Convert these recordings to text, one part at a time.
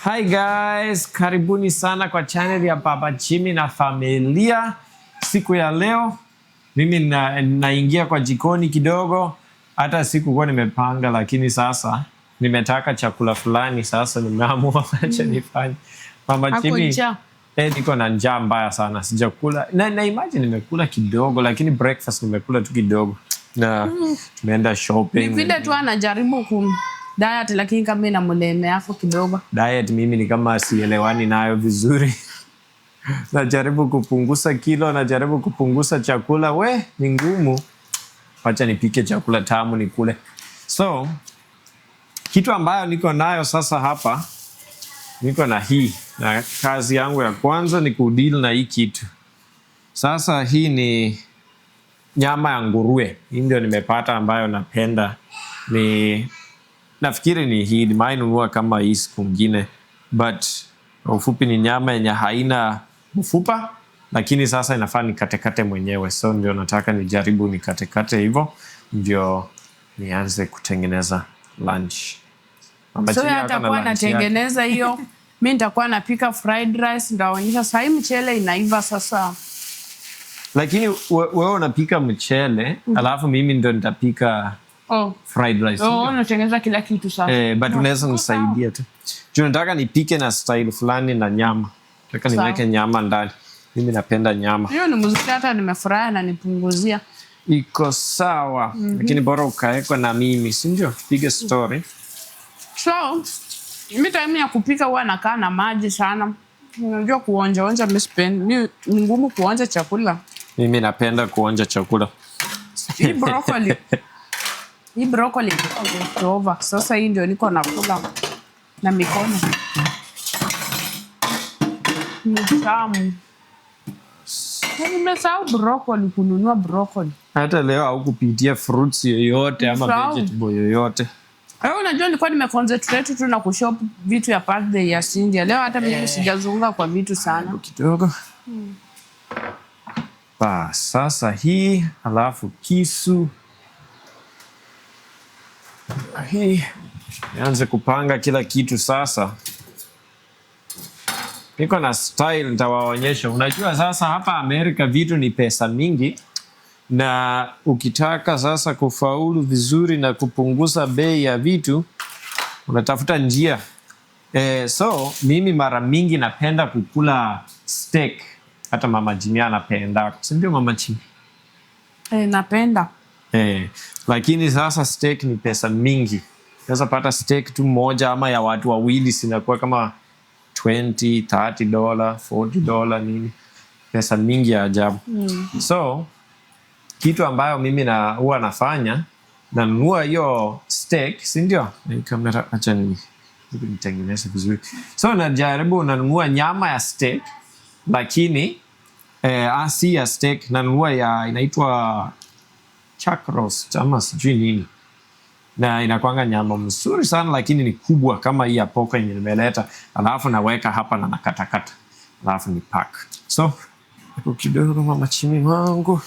Hi guys, karibuni sana kwa channel ya Baba Jimmy na familia. Siku ya leo mimi naingia kwa jikoni kidogo. Hata sikuwa nimepanga, lakini sasa nimetaka chakula fulani, sasa nimeamua acha nifanye. Mama Jimmy, niko na njaa mbaya sana, sijakula. Na imagine nimekula kidogo, lakini breakfast nimekula tu kidogo. Na tumeenda shopping. Ni vile tu anajaribu diet, lakini kama ina mleme yako kidogo. Diet mimi ni kama sielewani nayo vizuri. Najaribu kupunguza kilo, najaribu kupunguza chakula. We, ni ngumu. Wacha nipike chakula tamu nikule. So, kitu ambayo niko nayo sasa hapa, niko na hii. Na kazi yangu ya kwanza ni kudeal na hii kitu. Sasa hii ni nyama ya nguruwe. Hii ndio nimepata ambayo napenda. Nafikiri ni hii, nimenunua kama hii siku nyingine, but ufupi ni nyama yenye haina mfupa, lakini sasa inafaa nikatekate mwenyewe. So ndio nataka nijaribu nikatekate hivyo, ndio nianze kutengeneza lunch. So atakuwa natengeneza hiyo, mimi nitakuwa napika fried rice, ndaonyesha sasa hii mchele inaiva sasa. Lakini wewe unapika mchele, alafu mimi ndio nitapika fried rice. Unatengeneza kila kitu sasa. But unaweza nisaidia tu. Tunataka nipike na style fulani na nyama. Nataka niweke nyama ndani. Mimi napenda nyama. Hiyo ni mzuri, hata nimefurahi na nipunguzia. Iko sawa. Lakini bora ukaekwa na mimi, si ndio? Tupige story. So, mimi time ya kupika huwa nakaa na maji sana. Unajua kuonja mimi sipendi. Mimi ni ngumu kuonja chakula. Mimi napenda kuonja chakula. Hii broccoli. Hii broccoli iko over. Sasa hii ndio niko nakula na mikono. Ni tamu. Nimesahau broccoli, kununua broccoli. Hata leo haukupitia fruits yoyote ama vegetable yoyote. Unajua nilikuwa nimeconcentrate tu na kushop vitu ya birthday ya Cindy. Leo hata mimi sijazunguka kwa vitu sana. Kidogo. Sasa hii, alafu kisu. Hii nianze kupanga kila kitu sasa. Niko na style nitawaonyesha. Unajua sasa hapa Amerika vitu ni pesa mingi, na ukitaka sasa kufaulu vizuri na kupunguza bei ya vitu unatafuta njia. So mimi mara mingi napenda kukula steak. Hata Mama Jimmy anapenda. Si ndio Mama Jimmy? Napenda. Lakini sasa steak ni pesa mingi. Unaweza pata steak tu moja ama ya watu wawili sinakuwa kama $20, $30, $40 nini. Pesa mingi ya ajabu. So, kitu ambayo mimi huwa nafanya, nanunua hiyo steak, si ndio? Kamera acha nitengeneze vizuri. So, najaribu nanunua nyama ya steak, lakini si ya steak, nanunua ya inaitwa chuck roast ama sijui nini, na inakuanga nyama mzuri sana, lakini ni kubwa kama hii ya poko yenye nimeleta. Alafu naweka hapa na nakatakata, alafu ni pack. So kidogo Mama Jimmy wangu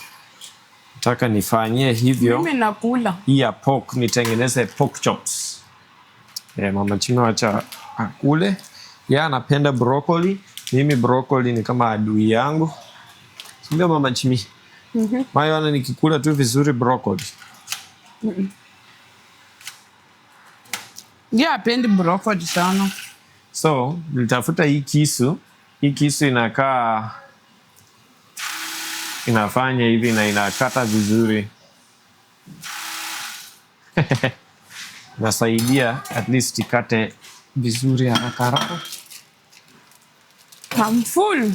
nataka nifanyie hivyo. Mimi nakula hii ya pork, nitengeneze pork chops. Mama Jimmy wacha akule. Yeye anapenda broccoli. Mimi broccoli ni kama adui yangu, ndio Mama Jimmy. Maana nikikula tu vizuri broccoli. Hapendi broccoli sana. So, nitafuta hii kisu. Hii kisu inafanya hivi na inakata vizuri. Nasaidia at least ikate vizuri haraka. I'm full.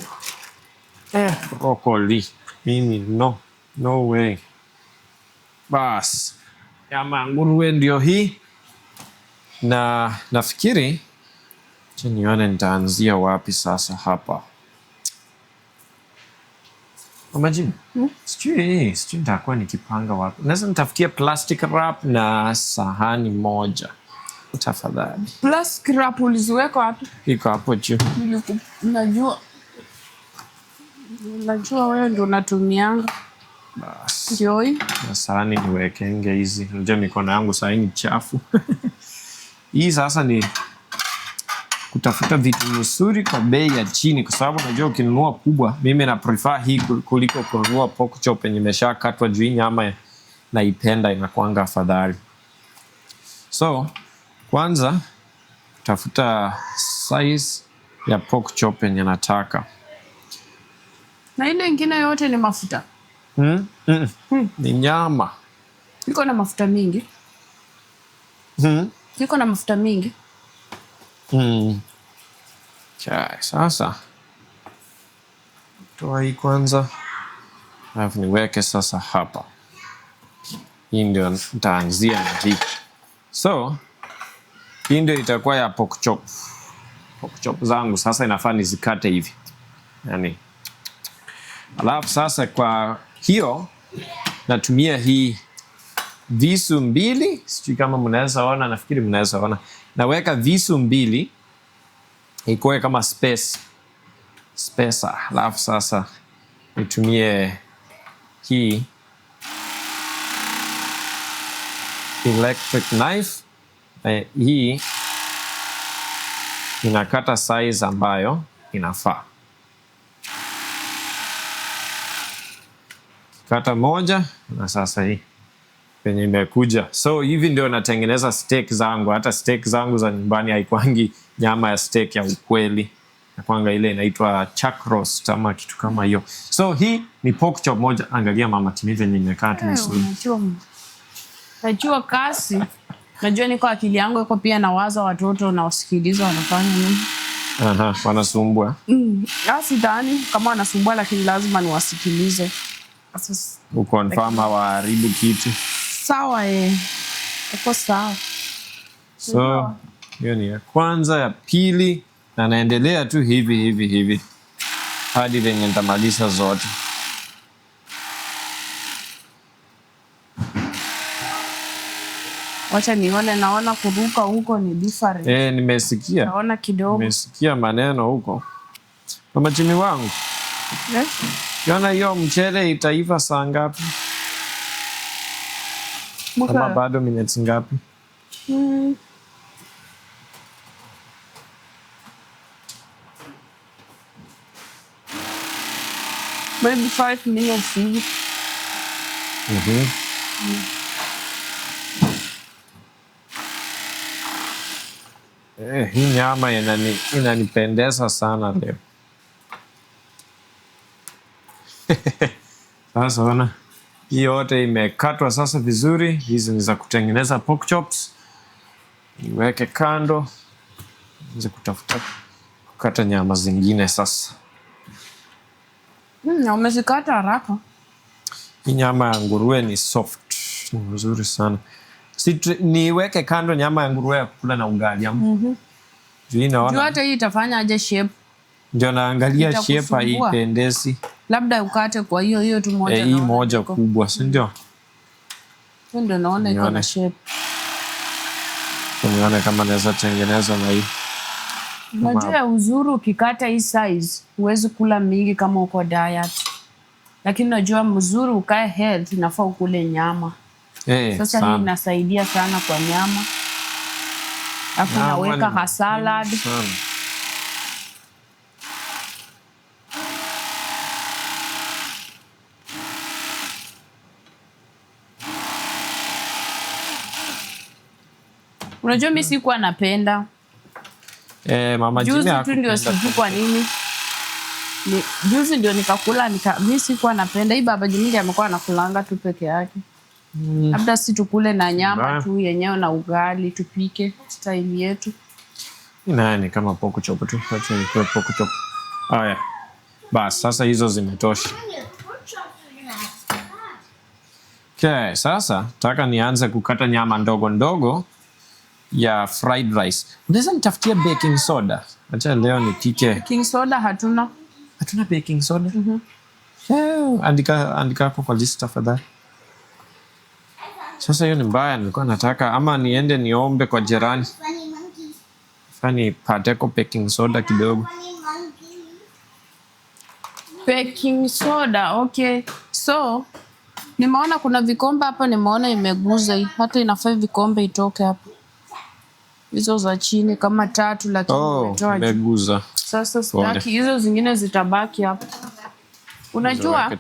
Broccoli. Mimi no way. Bas. Nyama nguruwe ndio hii. Na nafikiri nione nitaanzia wapi sasa hapa. Mama Jimmy, sijui nitakuwa nikipanga wapi. Naweza nitafutia plastic wrap na sahani moja. Tafadhali. Plastic wrap uliziweka wapi? Iko hapo juu. Najua wewe ndio unatumianga. Bas. Ndio hii. Na sahani niwekenge hizi. Unajua mikono yangu sasa ni chafu. Hii sasa kutafuta vitu nzuri kwa bei ya chini, kwa sababu unajua ukinunua kubwa, mimi na prefer hii kuliko kununua pork chop yenye imeshakatwa juu nyama naipenda inakuanga afadhali. So kwanza tafuta size ya pork chop yenye nataka. Na ile ingine yote ni mafuta. Ni nyama. Iko na mafuta mingi. Iko na mafuta mingi. Sasa toa hii kwanza, alafu niweke sasa hapa. Hii ndio nitaanzia na hii. So hii ndio itakuwa ya pork chop. Pork chop zangu sasa inafaa nizikate hivi, yani. Alafu sasa kwa hiyo natumia hii visu mbili, sijui kama mnaweza ona, nafikiri mnaweza ona. Naweka visu mbili ikuwe kama spacer. Alafu sasa nitumie hii electric knife. Hii inakata size ambayo inafaa. Kata moja na sasa hii penye imekuja. So hivi ndio natengeneza steak zangu. Hata steak zangu za nyumbani haikwangi nyama ya steak ya ukweli. Nakwanga ile inaitwa chuck roast ama kitu kama hiyo. So hii ni pork chop moja. Angalia mama Timi venye imekaa tu vizuri. Najua kasi. Najua niko akili yangu iko pia nawaza watoto na wasikiliza wanafanya nini. Wanasumbua. Sidhani kama wanasumbua, lakini lazima niwasikilize. Ukonfirm hawaharibu kitu. Sawa uko sawa. So hiyo ni ya kwanza, ya pili, na naendelea tu hivi hadi venye nitamaliza zote. Wacha nione, naona kuruka huko ni different. Nimesikia. Naona kidogo. Nimesikia maneno huko. Mama Jimmy wangu. Yona hiyo mchele itaiva saa ngapi? Kama bado minutes ngapi? Maybe 5 minutes hivi. Hii nyama inanipendeza sana leo. Sasa ona, hii yote imekatwa sasa vizuri. Hizi ni za kutengeneza pork chops. Niweke kando, nianze kukata nyama zingine sasa. Umezikata haraka. Hii nyama ya nguruwe ni soft, ni nzuri sana. Niweke kando nyama ya nguruwe ya kukula na ugali. Juu hata hii itafanya aje shape. Ndio naangalia shape haipendezi. Labda ukate kwa hiyo tu moja. Hii moja kubwa, si ndio? Ndio naona iko na shape. Nione kama naweza tengeneza na hii. Unajua uzuri ukikata hii size, huwezi kula mingi kama uko diet. Lakini unajua mzuri ukae health, inafaa ukule nyama. Sasa hii inasaidia sana kwa nyama. Alafu naweka ka salad. Unajua mimi sikuwa napenda. Mama Jimmy juzi tu ndio sijui kwa nini. Juzi ndio nikakula mimi sikuwa napenda. Hii baba Jimmy amekuwa anakulanga tu peke yake. Labda si tukule na nyama tu yenyewe na ugali tupike style yetu. Nani kama pork chop tu. Acha nikue pork chop. Haya. Bas, sasa hizo zimetosha. Okay, sasa nataka nianze kukata nyama ndogo ndogo ya fried rice. Unaweza nitafutia baking soda? Acha leo nipike. Baking soda hatuna. Hatuna baking soda? Andika hapo kwa list tafadhali. Sasa hiyo ni mbaya, nilikuwa nataka ama niende niombe kwa jirani. Fani pateko baking soda kidogo. Baking soda, okay. So, nimeona kuna vikombe hapa, nimeona imeguza hii. Hata inafaa vikombe itoke hapa. Hizo za chini kama 3 lakini umeguza. Sasa sitaki hizo zingine zitabaki hapa. Unajua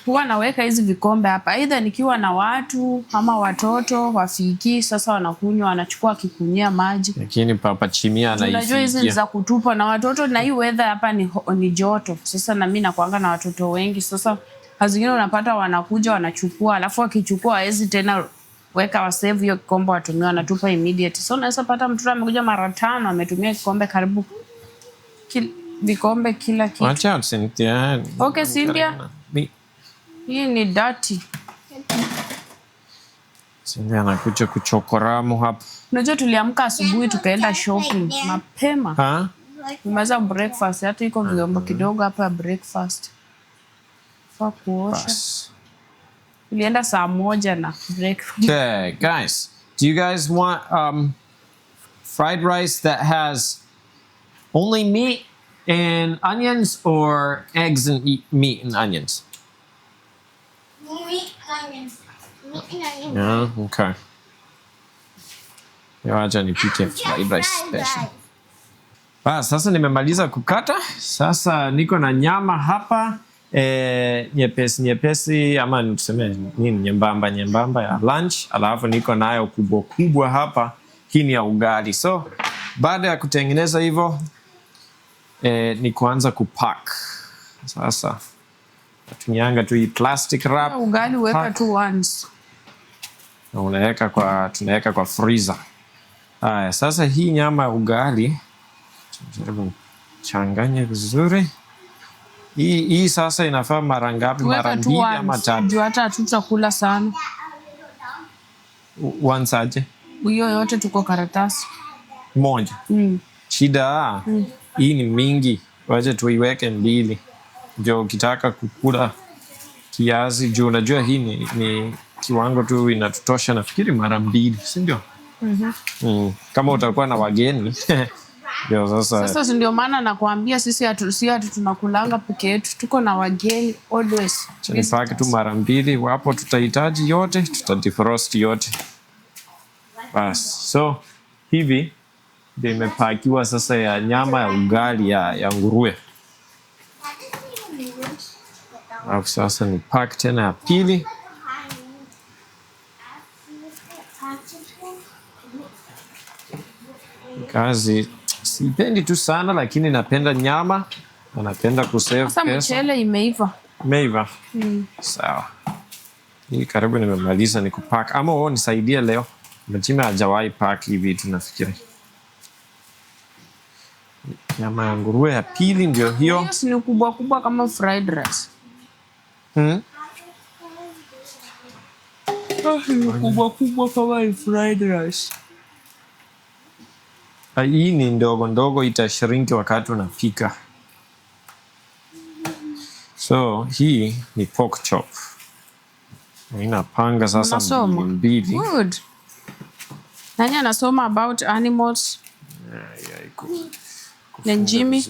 huwa naweka hizi vikombe hapa, aidha nikiwa na watu ama watoto wafiki, sasa wanakunywa, wanachukua kikunyia maji. Lakini Papa Chimia anaifikia. Unajua hizi ni za kutupa na watoto, na hii weather hapa ni joto. Sasa na mimi nakuanga na watoto wengi, sasa hazingine unapata wanakuja wanachukua, alafu wakichukua hawezi tena weka wa save hiyo kikombe watumia, wanatupa immediate. So unaweza pata mtoto amekuja mara 5 ametumia kikombe karibu vikombe kila kitu. Watch out, Cynthia. Okay, Cynthia. Hii ni dirty. Cynthia anakuja kuchokoramu hapa. Unajua tuliamka asubuhi tukaenda shopping mapema. Tumeza breakfast, hata iko vyombo kidogo hapa breakfast. Fa kuosha. Tulienda saa 1 na breakfast. Okay, guys. Do you guys want fried rice that has only meat and onions or eggs and meat and onions? Meat, onions. Meat and onions. Yeah, okay. Acha nipike fried rice special. Sasa nimemaliza kukata. Sasa niko na nyama hapa nyepesi ama tuseme nini, nyembamba ya lunch, alafu niko nayo kubwa hapa, hii ni ya ugali. So baada ya kutengeneza hivyo ni kuanza kupack. Sasa tunyanga tu hii plastic wrap. Ugali weka tu once. Na tunaweka kwa freezer. Haya, sasa hii nyama ya ugali tunajaribu changanya vizuri. Hii sasa inafaa mara ngapi? Mara 2 ama 3? Juu hata hatutakula sana. Once aje? Hiyo yote tuko karatasi moja. Shida hii ni mingi, waje tuiweke 2. Ndio ukitaka kukula kiasi, juu unajua hii ni kiwango tu inatutosha, nafikiri mara 2, si ndio? Kama utakuwa na wageni ndio sasa ndio maana nakwambia sisi tunakulanga peke yetu, tuko na wageni always. Nipake tu mara 2, wapo tutahitaji yote, tutadefrost yote. Bas, so hivi ndio imepakiwa sasa ya nyama ya ugali ya nguruwe. Alafu sasa ni pack tena ya pili. Kazi sipendi tu sana, lakini napenda nyama na napenda kusave pesa. Sasa mchele imeiva. Imeiva? Sawa. Hii karibu nimemaliza ni kupack. Ama wewe nisaidie leo. Mchime hajawahi pack hivi vitu nafikiri. Nyama ya nguruwe ya pili ndio hiyo. Yes, ni kubwa kama fried rice. Ni kubwa kama fried rice. Hii ni ndogo itashrink wakati unapika. So hii ni pork chop. Inapanga sasa 2. Good. Nani anasoma about animals? Jimmy.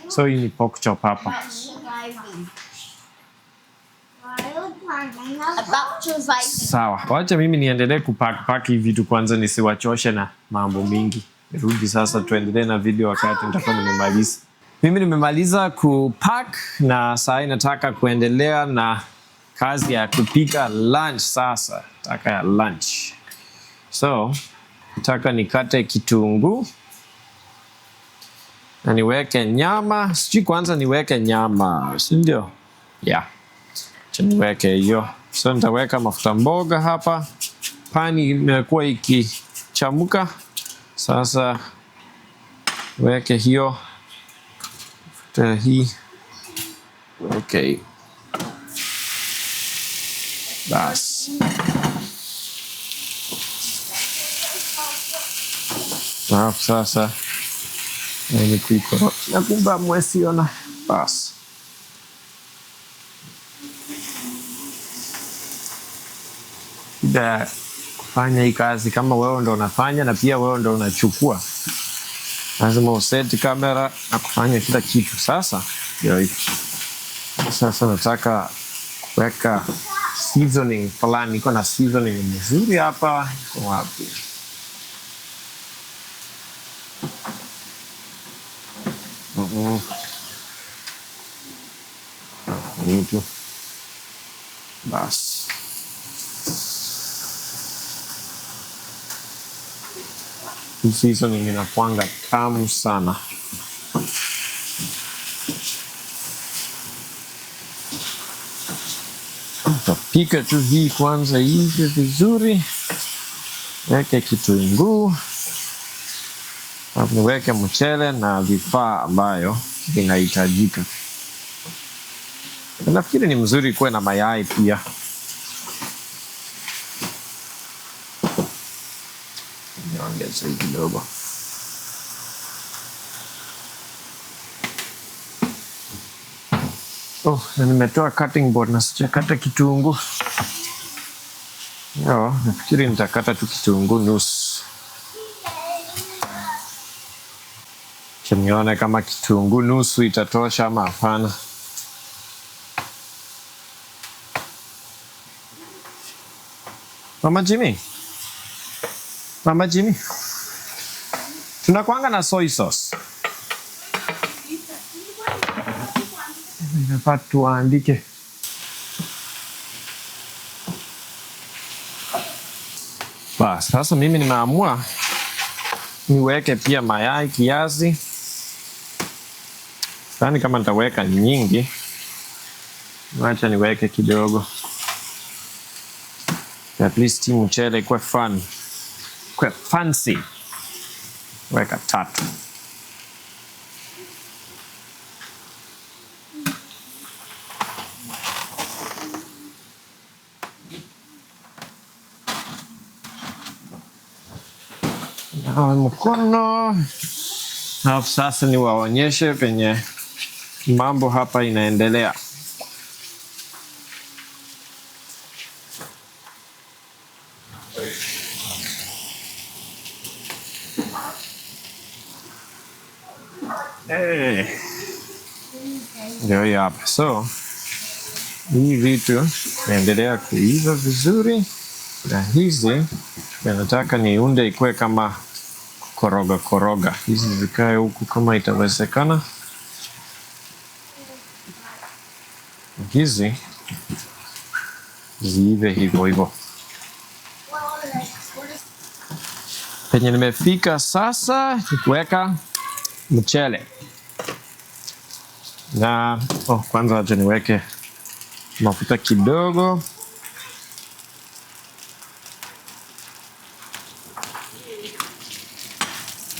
So hii ni pork chop hapa. Sawa, wacha mimi niendelee kupack hivi vitu kwanza, nisiwachoshe na mambo mingi. Rudi sasa tuendelee na video wakati nitakuwa nimemaliza. Mimi nimemaliza kupack na sasa nataka kuendelea na kazi ya kupika lunch sasa. Nataka ya lunch. So, nataka nikate kitunguu na niweke nyama. Sijui kwanza niweke nyama, si ndio? Yeah. Niweke hiyo. So nitaweka mafuta mboga hapa. Pani imekuwa ikichamuka. Sasa weke hiyo. Mafuta hii. Okay. Bas. Sasa ni kuikoroga. Nakumba mwesiona. Bas. Kufanya hii kazi kama wewe ndo unafanya na pia wewe ndo unachukua, lazima useti kamera na kufanya kila kitu. Sasa ndio hivi. Sasa nataka kuweka seasoning fulani. Niko na seasoning nzuri hapa. Wapi? Nitu. Basi. Hizo ni inakuanga tamu sana. Tapika tu hii kwanza hivi vizuri. Weke kitunguu. Niweke mchele na vifaa ambayo vinahitajika. Nafikiri ni mzuri kuwe na mayai pia. Niongeze kidogo. Na nimetoa cutting board na sijakata kitunguu. Nafikiri nitakata tu kitunguu nusu. Nione kama kitunguu nusu itatosha ama hapana. Mama Jimmy. Tunakuanga na soy sauce. Inafaa tuandike. Basi, sasa mimi nimeamua niweke pia mayai kiasi. Sidhani kama nitaweka nyingi. Wacha niweke kidogo. At least mchele kwa fun. Kwa fancy. Weka 3. Nawa mkono. Alafu sasa niwaonyeshe penye mambo hapa inaendelea. Ndio hapa. So, hii vitu naendelea kuiva vizuri. Na hizi nataka niunde ikuwe kama koroga. Hizi zikae huku kama itawezekana. Hizi ziive hivyo. Penye nimefika sasa ni kuweka mchele. Na kwanza acha niweke mafuta kidogo.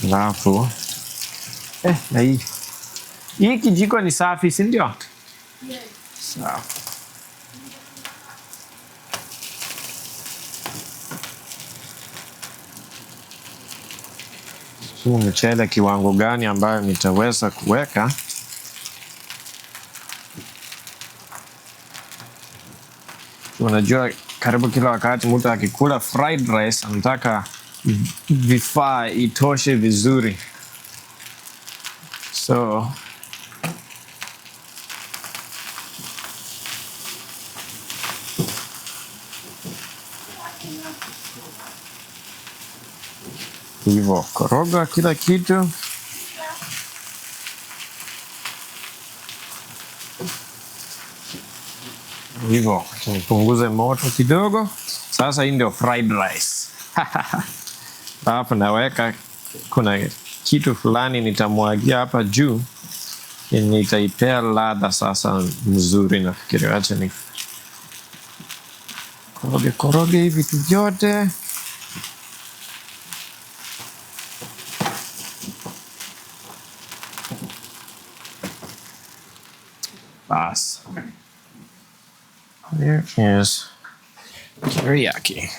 Alafu na hii kijiko ni safi, si ndio? Yes. Sawa. Mchele kiwango gani ambayo nitaweza kuweka? Unajua karibu kila wakati mtu akikula fried rice anataka vifaa itoshe vizuri. So hivyo koroga kila kitu. Hivyo nipunguze moto kidogo. Sasa hii ndio fried rice. Hapa naweka kuna kitu fulani nitamwagia hapa juu. Nitaipea ladha sasa mzuri nafikiri. Acha ni koroge hivi vitu vyote. Bas. There is teriyaki.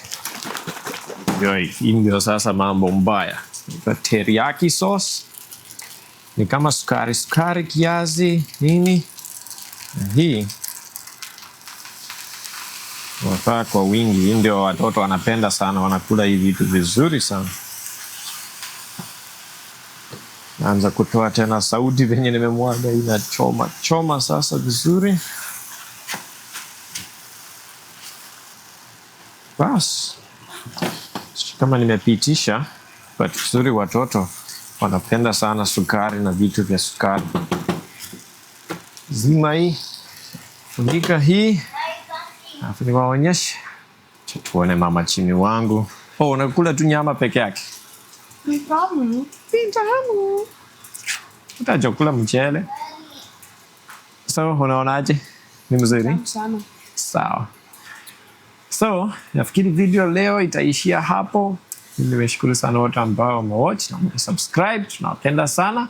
Hii ndio sasa mambo mbaya. Teriyaki sauce. Ni kama sukari kiasi nini. Hii wafaa kwa wingi. Hii ndio watoto wanapenda sana. Wanakula hivi vitu vizuri sana. Naanza kutoa tena sauti venye nimemwaga. Inachoma sasa vizuri. Bas. Kama nimepitisha. But vizuri watoto wanapenda sana sukari na vitu vya sukari. Zima hii, funika hii, alafu niwaonyeshe. Tuone mama chini wangu. Oh, unakula tu nyama peke yake? Nitamu. Utajua mchele. So, unaonaje? Ni mzuri? Sana. Sawa. So, nafikiri video leo itaishia hapo. Nimeshukuru sana wote ambao wamewatch na wamesubscribe. Tunawapenda sana.